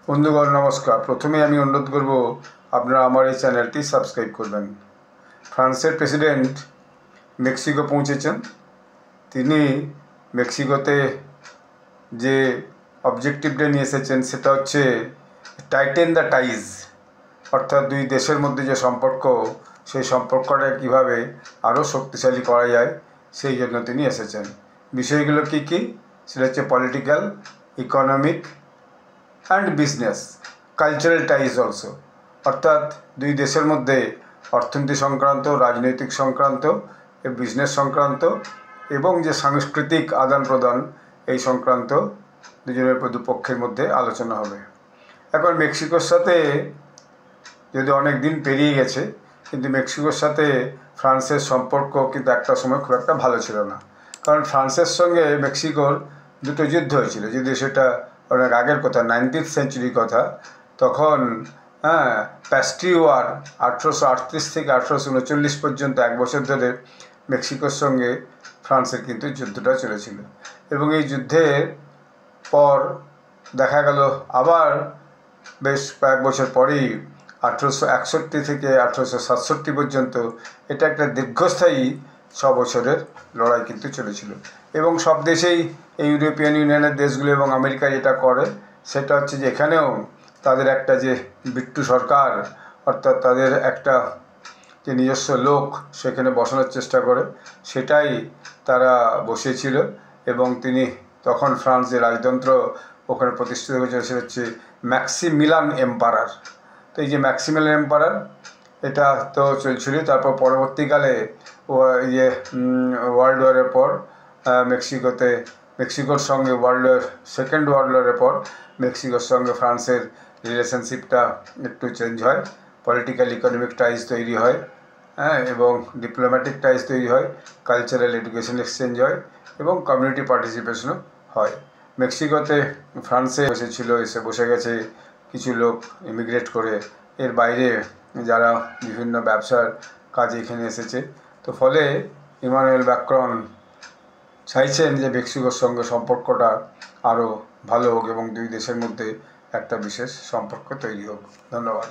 বন্ধুগণ নমস্কার। প্রথমে আমি অনুরোধ করব আপনারা আমার এই চ্যানেলটি সাবস্ক্রাইব করবেন। ফ্রান্সের প্রেসিডেন্ট মেক্সিকো পৌঁছেছেন। তিনি মেক্সিকোতে যে অবজেক্টিভটা নিয়ে এসেছেন সেটা হচ্ছে টাইটেন দ্য টাইজ, অর্থাৎ দুই দেশের মধ্যে যে সম্পর্ক সেই সম্পর্কটা কীভাবে আরও শক্তিশালী করা যায় সেই জন্য তিনি এসেছেন। বিষয়গুলো কী কী সেটা হচ্ছে political, economic and business, cultural ties also, অর্থাৎ দুই দেশের মধ্যে অর্থনীতি সংক্রান্ত, রাজনৈতিক সংক্রান্ত, বিজনেস সংক্রান্ত এবং যে সাংস্কৃতিক আদান প্রদান এই সংক্রান্ত দুপক্ষের মধ্যে আলোচনা হবে। এখন মেক্সিকোর সাথে যদি অনেক দিন পেরিয়ে গেছে, কিন্তু মেক্সিকোর সাথে ফ্রান্সের সম্পর্ক কিন্তু একটা সময় খুব একটা ভালো ছিল না। কারণ ফ্রান্সের সঙ্গে মেক্সিকোর দুটো যুদ্ধ হয়েছিল, যদি সেটা অনেক আগের কথা, 19th সেঞ্চুরির কথা। তখন প্যাস্ট্রি ওয়ার 1838 থেকে 1839 পর্যন্ত 1 বছর ধরে মেক্সিকোর সঙ্গে ফ্রান্সের কিন্তু যুদ্ধটা চলেছিল। এবং এই যুদ্ধের পর দেখা গেল আবার বেশ কয়েক বছর পরেই 1861 থেকে 1867 পর্যন্ত এটা একটা দীর্ঘস্থায়ী 6 বছরের লড়াই কিন্তু চলেছিল। এবং সব দেশেই, এই ইউরোপিয়ান ইউনিয়নের দেশগুলো এবং আমেরিকা যেটা করে সেটা হচ্ছে যে এখানেও তাদের একটা যে বিট্টু সরকার, অর্থাৎ তাদের একটা যে নিজস্ব লোক সেখানে বসানোর চেষ্টা করে, সেটাই তারা বসিয়েছিল। এবং তিনি তখন ফ্রান্স যে রাজতন্ত্র ওখানে প্রতিষ্ঠিত হয়েছে সেটা হচ্ছে ম্যাক্সিমিলান এম্পারার। তো এই যে ম্যাক্সিমিলান এম্পারার এটা তো চলছিলই। তারপর পরবর্তীকালে ওয়ার্ল্ড ওয়ারের পর মেক্সিকোর সঙ্গে সেকেন্ড ওয়ার্ল্ড ওয়ারের পর মেক্সিকোর সঙ্গে ফ্রান্সের রিলেশনশিপটা একটু চেঞ্জ হয়, পলিটিক্যাল ইকোনমিক টাইজ তৈরি হয়, এবং ডিপ্লোম্যাটিক টাইজ তৈরি হয়, কালচারাল এডুকেশন এক্সচেঞ্জ হয় এবং কমিউনিটি পার্টিসিপেশনও হয়। মেক্সিকোতে ফ্রান্সে এসে বসে গেছে কিছু লোক ইমিগ্রেট করে, এর বাইরে যারা বিভিন্ন ব্যবসার কাজে এখানে এসেছে। তো ফলে ইমানুয়েল ম্যাক্রন চাইছেন যে মেক্সিকোর সঙ্গে সম্পর্কটা আরও ভালো হোক এবং দুই দেশের মধ্যে একটা বিশেষ সম্পর্ক তৈরি হোক। ধন্যবাদ।